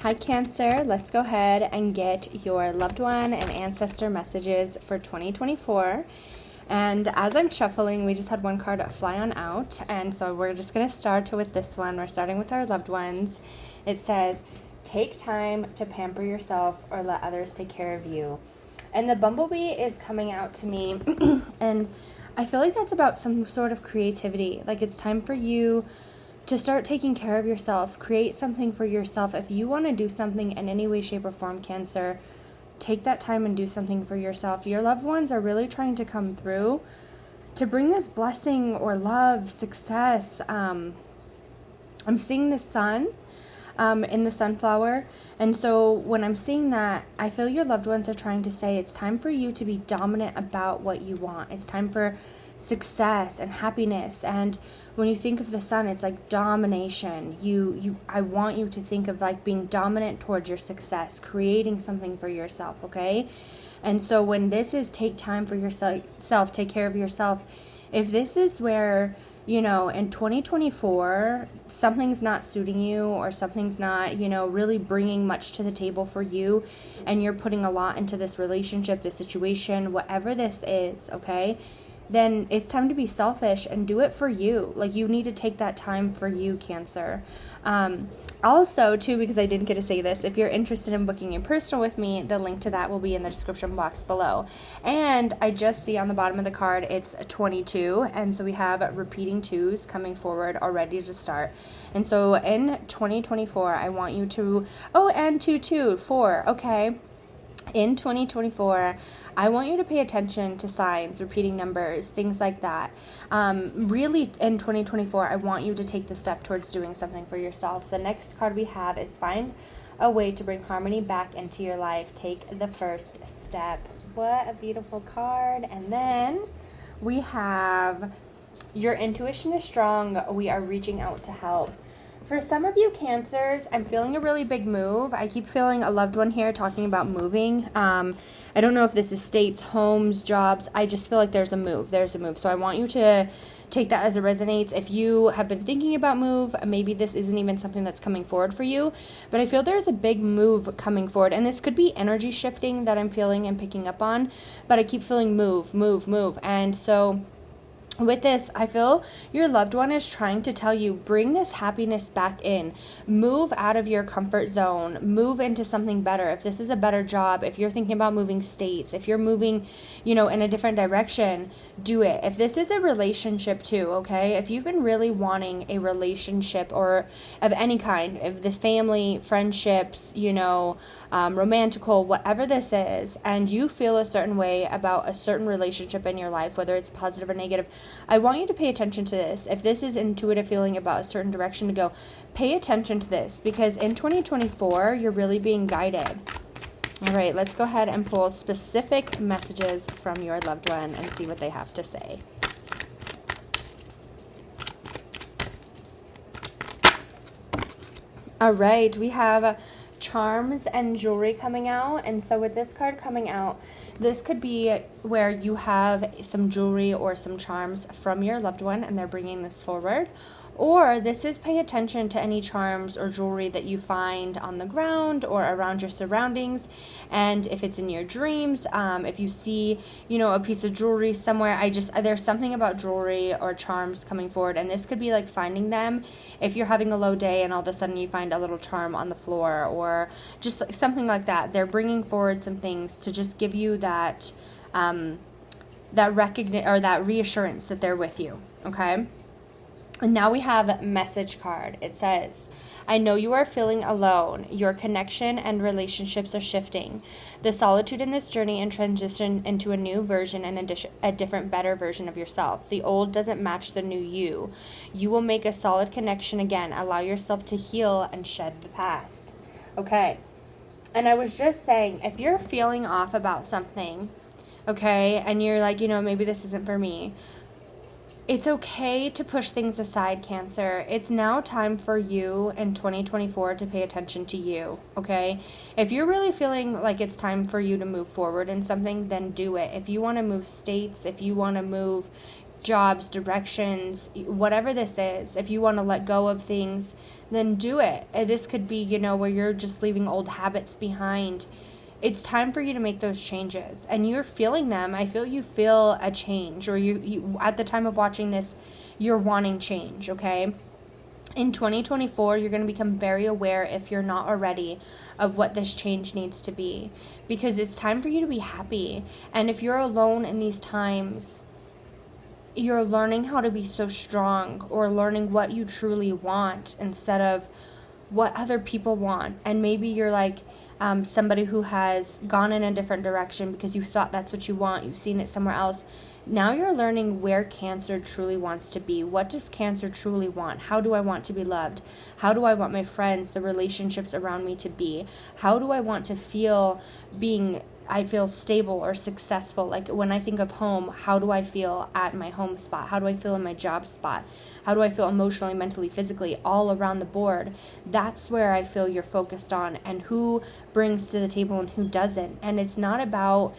Hi Cancer, let's go ahead and get your loved one and ancestor messages for 2024. And as I'm shuffling, we just had one card fly on out, and so we're just going to start with this one. We're starting with our loved ones. It says, take time to pamper yourself or let others take care of you. And the bumblebee is coming out to me, and I feel like that's about some sort of creativity. Like it's time for you to start taking care of yourself, create something for yourself. If you want to do something in any way, shape, or form, Cancer, take that time and do something for yourself. Your loved ones are really trying to come through to bring this blessing or love, success. I'm seeing the sun in the sunflower. And so when I'm seeing that, I feel your loved ones are trying to say it's time for you to be dominant about what you want. It's time for success and happiness. And when you think of the sun, it's like domination. I want you to think of like being dominant towards your success, creating something for yourself, okay? And so when this is take time for yourself, take care of yourself, if this is where, in 2024, something's not suiting you or something's not, really bringing much to the table for you, and you're putting a lot into this relationship, this situation, whatever this is, okay? Then it's time to be selfish and do it for you. Like, you need to take that time for you, Cancer. Also, too, because I didn't get to say this, if you're interested in booking a personal with me, the link to that will be in the description box below. And I just see on the bottom of the card, it's 22. And so we have repeating twos coming forward already to start. And so in 2024, I want you to, and 4, okay. In 2024, I want you to pay attention to signs, repeating numbers, things like that. Really, in 2024, I want you to take the step towards doing something for yourself. The next card we have is find a way to bring harmony back into your life. Take the first step. What a beautiful card. And then we have your intuition is strong. We are reaching out to help. For some of you Cancers, I'm feeling a really big move. I keep feeling a loved one here talking about moving. I don't know if this is states, homes, jobs. I just feel like there's a move. So I want you to take that as it resonates. If you have been thinking about move, maybe this isn't even something that's coming forward for you. But I feel there's a big move coming forward. And this could be energy shifting that I'm feeling and picking up on. But I keep feeling move. And so with this, I feel your loved one is trying to tell you, bring this happiness back in. Move out of your comfort zone. Move into something better. If this is a better job, if you're thinking about moving states, if you're moving, in a different direction, do it. If this is a relationship too, okay? If you've been really wanting a relationship or of any kind, if the family, friendships, romantical, whatever this is, and you feel a certain way about a certain relationship in your life, whether it's positive or negative, I want you to pay attention to this. If this is intuitive feeling about a certain direction to go, pay attention to this, because in 2024, you're really being guided. All right, let's go ahead and pull specific messages from your loved one and see what they have to say. All right, we have charms and jewelry coming out. And so with this card coming out, this could be where you have some jewelry or some charms from your loved one and they're bringing this forward. Or this is pay attention to any charms or jewelry that you find on the ground or around your surroundings. And if it's in your dreams, if you see, a piece of jewelry somewhere, there's something about jewelry or charms coming forward. And this could be like finding them if you're having a low day and all of a sudden you find a little charm on the floor or just like something like that. They're bringing forward some things to just give you that, that recognition or that reassurance that they're with you. Okay. And now we have message card. It says, I know you are feeling alone. Your connection and relationships are shifting. The solitude in this journey and transition into a new version and a different, better version of yourself. The old doesn't match the new you. You will make a solid connection again. Allow yourself to heal and shed the past. Okay. And I was just saying, if you're feeling off about something, okay, and you're like, maybe this isn't for me, it's okay to push things aside, Cancer. It's now time for you in 2024 to pay attention to you, okay? If you're really feeling like it's time for you to move forward in something, then do it. If you want to move states, if you want to move jobs, directions, whatever this is. If you want to let go of things, then do it. This could be, where you're just leaving old habits behind. It's time for you to make those changes, and you're feeling them. I feel you feel a change, or you at the time of watching this, you're wanting change, okay? In 2024, you're going to become very aware, if you're not already, of what this change needs to be, because it's time for you to be happy. And if you're alone in these times, you're learning how to be so strong, or learning what you truly want instead of what other people want. And maybe you're like somebody who has gone in a different direction because you thought that's what you want. You've seen it somewhere else. Now you're learning where Cancer truly wants to be. What does Cancer truly want? How do I want to be loved? How do I want my friends, the relationships around me to be? How do I want to feel I feel stable or successful? Like when I think of home, how do I feel at my home spot? How do I feel in my job spot? How do I feel emotionally, mentally, physically, all around the board? That's where I feel you're focused on, and who brings to the table and who doesn't. And it's not about,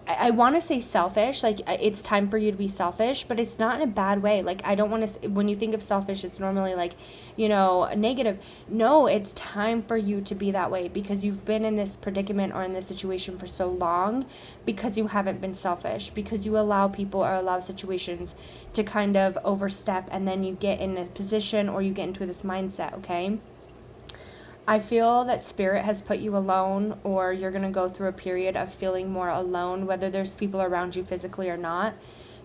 I want to say selfish, like it's time for you to be selfish, but it's not in a bad way. Like I don't want to, when you think of selfish, it's normally like, negative. No, it's time for you to be that way, because you've been in this predicament or in this situation for so long because you haven't been selfish, because you allow people or allow situations to kind of overstep, and then you get in a position or you get into this mindset, okay? I feel that Spirit has put you alone, or you're going to go through a period of feeling more alone, whether there's people around you physically or not,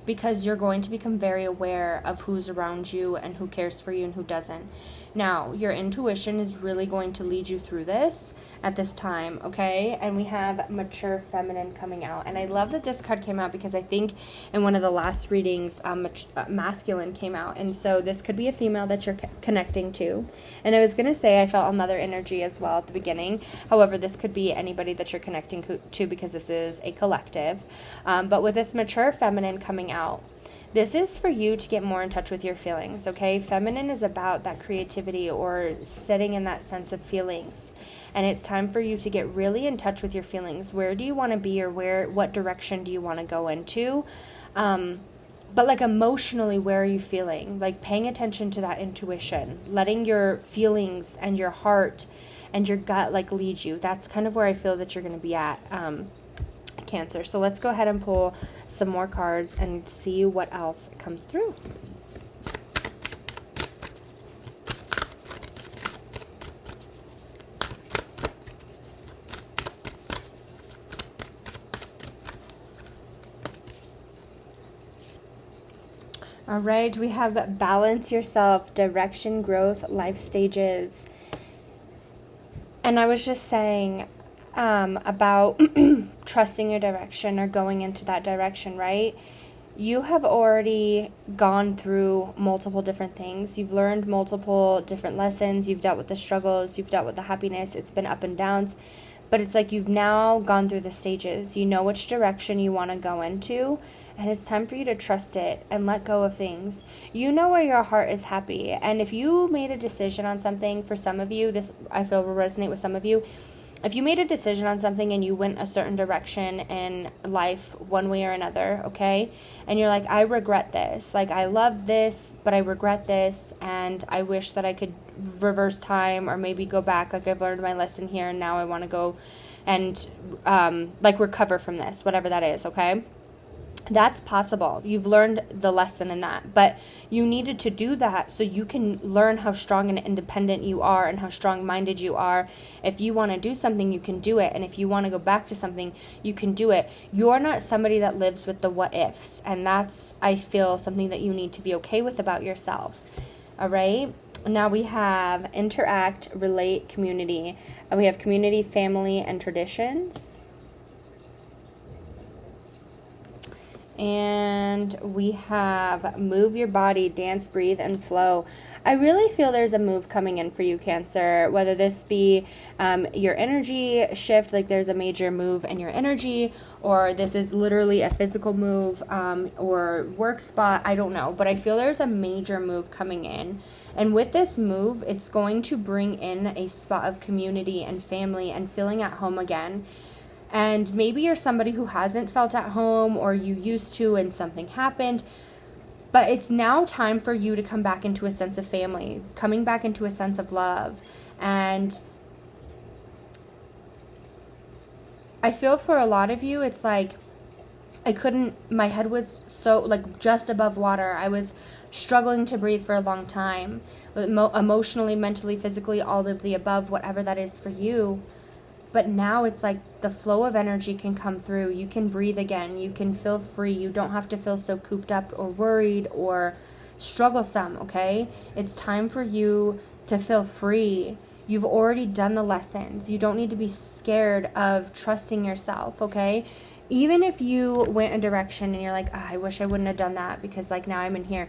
because you're going to become very aware of who's around you and who cares for you and who doesn't. Now, your intuition is really going to lead you through this at this time, okay? And we have Mature Feminine coming out. And I love that this card came out, because I think in one of the last readings, Masculine came out. And so this could be a female that you're connecting to. And I was going to say I felt a mother energy as well at the beginning. However, this could be anybody that you're connecting to, because this is a collective. But with this Mature Feminine coming out, this is for you to get more in touch with your feelings, okay? Feminine is about that creativity, or sitting in that sense of feelings. And it's time for you to get really in touch with your feelings. Where do you want to be, or what direction do you want to go into? But like emotionally, where are you feeling? Like paying attention to that intuition, letting your feelings and your heart and your gut like lead you. That's kind of where I feel that you're going to be at, Cancer. So let's go ahead and pull some more cards and see what else comes through. All right, we have balance yourself, direction, growth, life stages. And I was just saying about trusting your direction, or going into that direction, right? You have already gone through multiple different things. You've learned multiple different lessons. You've dealt with the struggles. You've dealt with the happiness. It's been up and downs. But it's like you've now gone through the stages. You know which direction you want to go into. And it's time for you to trust it and let go of things. You know where your heart is happy. And if you made a decision on something, for some of you, this I feel will resonate with some of you. If you made a decision on something and you went a certain direction in life, one way or another, okay? And you're like, I regret this. Like, I love this, but I regret this. And I wish that I could reverse time, or maybe go back. Like, I've learned my lesson here, and now I want to go and recover from this, whatever that is, okay? That's possible. You've learned the lesson in that, but you needed to do that so you can learn how strong and independent you are, and how strong-minded you are. If you want to do something, you can do it. And if you want to go back to something, you can do it. You're not somebody that lives with the what ifs. And that's, I feel, something that you need to be okay with about yourself. All right. Now we have interact, relate, community. And we have community, family, and traditions. And we have move your body, dance, breathe, and flow. I really feel there's a move coming in for you, Cancer, whether this be your energy shift, like there's a major move in your energy, or this is literally a physical move, or work spot, I don't know. But I feel there's a major move coming in. And with this move, it's going to bring in a spot of community and family and feeling at home again. And maybe you're somebody who hasn't felt at home, or you used to and something happened. But it's now time for you to come back into a sense of family, coming back into a sense of love. And I feel for a lot of you, it's like my head was so like just above water. I was struggling to breathe for a long time, emotionally, mentally, physically, all of the above, whatever that is for you. But now it's like the flow of energy can come through. You can breathe again. You can feel free. You don't have to feel so cooped up or worried or strugglesome, okay? It's time for you to feel free. You've already done the lessons. You don't need to be scared of trusting yourself, okay? Even if you went a direction and you're like, oh, I wish I wouldn't have done that because like now I'm in here.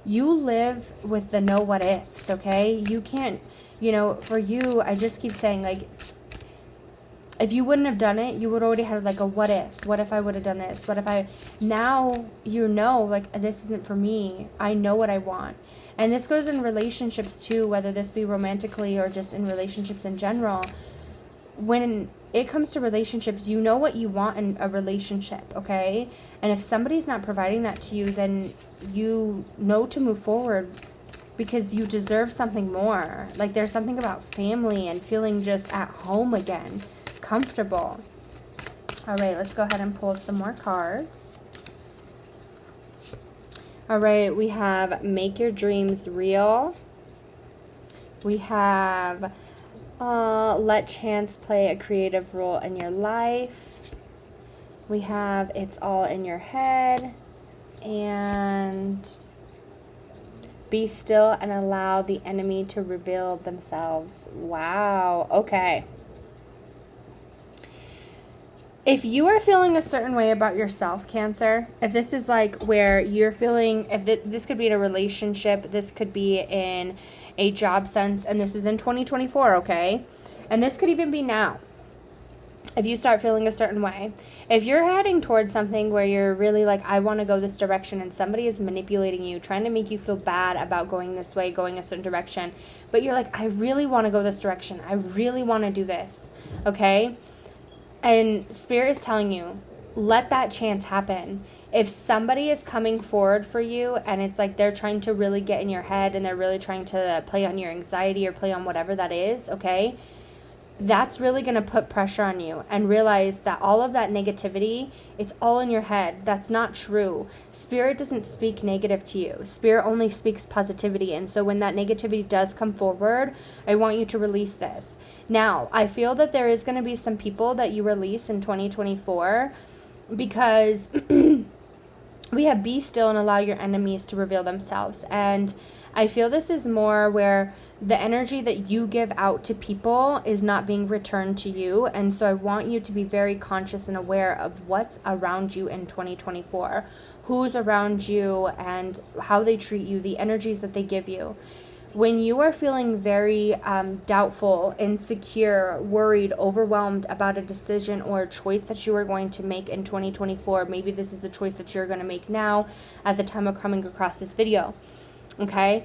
You live with the no what ifs, okay? You can't, for you, I just keep saying like, if you wouldn't have done it, you would already have like a what if. What if I would have done this? Now like this isn't for me. I know what I want. And this goes in relationships too, whether this be romantically or just in relationships in general. When it comes to relationships, you know what you want in a relationship, okay? And if somebody's not providing that to you, then you know to move forward because you deserve something more. Like there's something about family and feeling just at home again. Comfortable. All right, let's go ahead and pull some more cards. All right, we have make your dreams real. We have let chance play a creative role in your life. We have it's all in your head. And be still and allow the enemy to reveal themselves. Wow, okay. If you are feeling a certain way about yourself, Cancer, if this is like where you're feeling, this could be in a relationship, this could be in a job sense, and this is in 2024, okay? And this could even be now. If you start feeling a certain way, if you're heading towards something where you're really like, I want to go this direction, and somebody is manipulating you, trying to make you feel bad about going this way, going a certain direction, but you're like, I really want to go this direction. I really want to do this, okay? And Spirit is telling you, let that chance happen. If somebody is coming forward for you and it's like they're trying to really get in your head and they're really trying to play on your anxiety or play on whatever that is, okay, that's really going to put pressure on you. And realize that all of that negativity, it's all in your head. That's not true. Spirit doesn't speak negative to you. Spirit only speaks positivity. And so when that negativity does come forward, I want you to release this. Now, I feel that there is going to be some people that you release in 2024 because we have be still and allow your enemies to reveal themselves. And I feel this is more where the energy that you give out to people is not being returned to you. And so I want you to be very conscious and aware of what's around you in 2024, who's around you and how they treat you, the energies that they give you. When you are feeling very doubtful, insecure, worried, overwhelmed about a decision or a choice that you are going to make in 2024, maybe this is a choice that you're going to make now at the time of coming across this video, okay?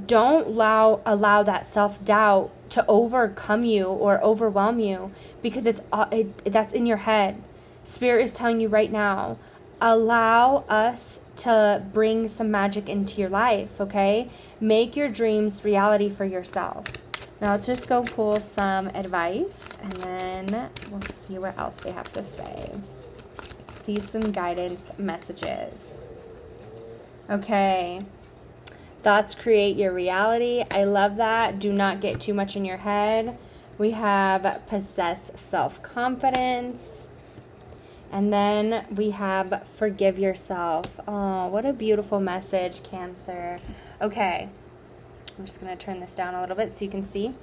Don't allow that self-doubt to overcome you or overwhelm you because that's in your head. Spirit is telling you right now, allow us to bring some magic into your life, okay? Make your dreams reality for yourself. Now let's just go pull some advice and then we'll see what else they have to say. See some guidance messages. Okay. Thoughts create your reality. I love that. Do not get too much in your head. We have possess self-confidence. And then we have forgive yourself. Oh, what a beautiful message, Cancer. Okay. I'm just going to turn this down a little bit so you can see.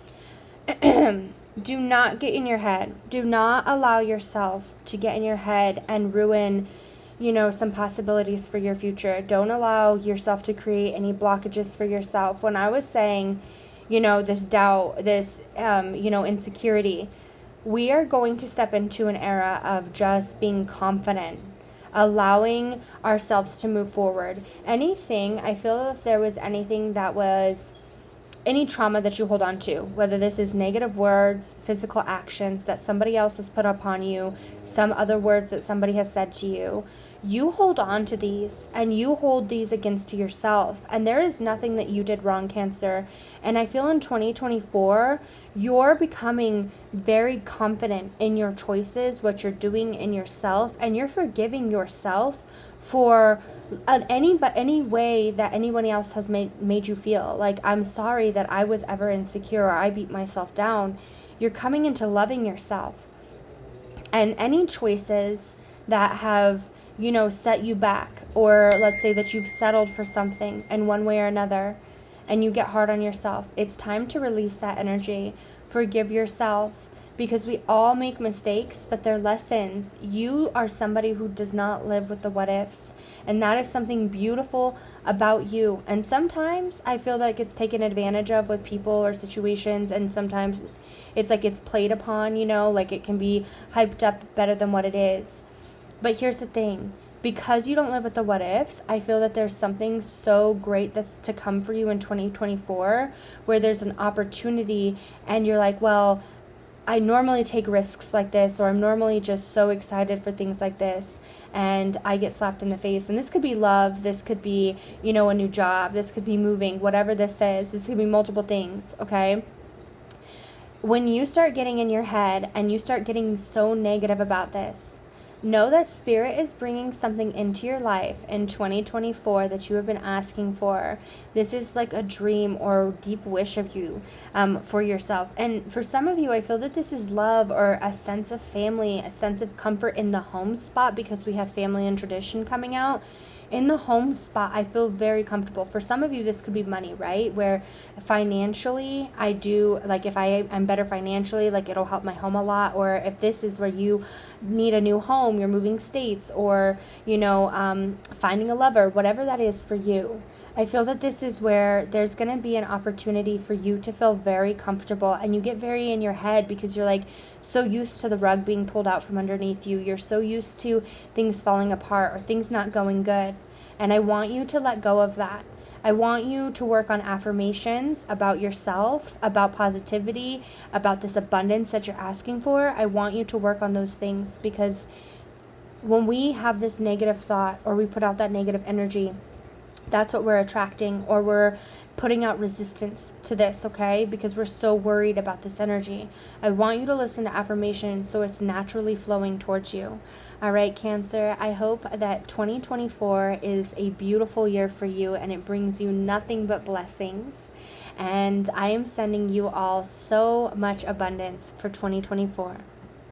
Do not get in your head. Do not allow yourself to get in your head and ruin some possibilities for your future. Don't allow yourself to create any blockages for yourself. When I was saying, this doubt, this, insecurity, we are going to step into an era of just being confident, allowing ourselves to move forward. I feel if there was anything that was any trauma that you hold on to, whether this is negative words, physical actions that somebody else has put upon you, some other words that somebody has said to you, you hold on to these and you hold these against yourself. And there is nothing that you did wrong, Cancer. And I feel in 2024, you're becoming very confident in your choices, what you're doing in yourself, and you're forgiving yourself for any way that anyone else has made you feel. Like, I'm sorry that I was ever insecure or I beat myself down. You're coming into loving yourself. And any choices that have, set you back, or let's say that you've settled for something in one way or another, and you get hard on yourself, it's time to release that energy. Forgive yourself, because we all make mistakes, but they're lessons. You are somebody who does not live with the what ifs, and that is something beautiful about you. And sometimes I feel like it's taken advantage of with people or situations, and sometimes it's like it's played upon, like it can be hyped up better than what it is. But here's the thing. Because you don't live with the what ifs, I feel that there's something so great that's to come for you in 2024, where there's an opportunity and you're like, well, I normally take risks like this, or I'm normally just so excited for things like this, and I get slapped in the face. And this could be love, this could be, a new job, this could be moving, whatever this is, this could be multiple things, okay? When you start getting in your head and you start getting so negative about this, know that Spirit is bringing something into your life in 2024 that you have been asking for. This is like a dream or a deep wish of you for yourself. And for some of you, I feel that this is love or a sense of family, a sense of comfort in the home spot, because we have family and tradition coming out. In the home spot, I feel very comfortable. For some of you, this could be money, right? Where financially, I do, like if I'm better financially, like it'll help my home a lot. Or if this is where you need a new home, you're moving states, or, finding a lover, whatever that is for you. I feel that this is where there's going to be an opportunity for you to feel very comfortable, and you get very in your head because you're like so used to the rug being pulled out from underneath you. You're so used to things falling apart or things not going good. And I want you to let go of that. I want you to work on affirmations about yourself, about positivity, about this abundance that you're asking for. I want you to work on those things, because when we have this negative thought or we put out that negative energy, that's what we're attracting, or we're putting out resistance to this, okay? Because we're so worried about this energy. I want you to listen to affirmations so it's naturally flowing towards you. All right, Cancer, I hope that 2024 is a beautiful year for you and it brings you nothing but blessings. And I am sending you all so much abundance for 2024.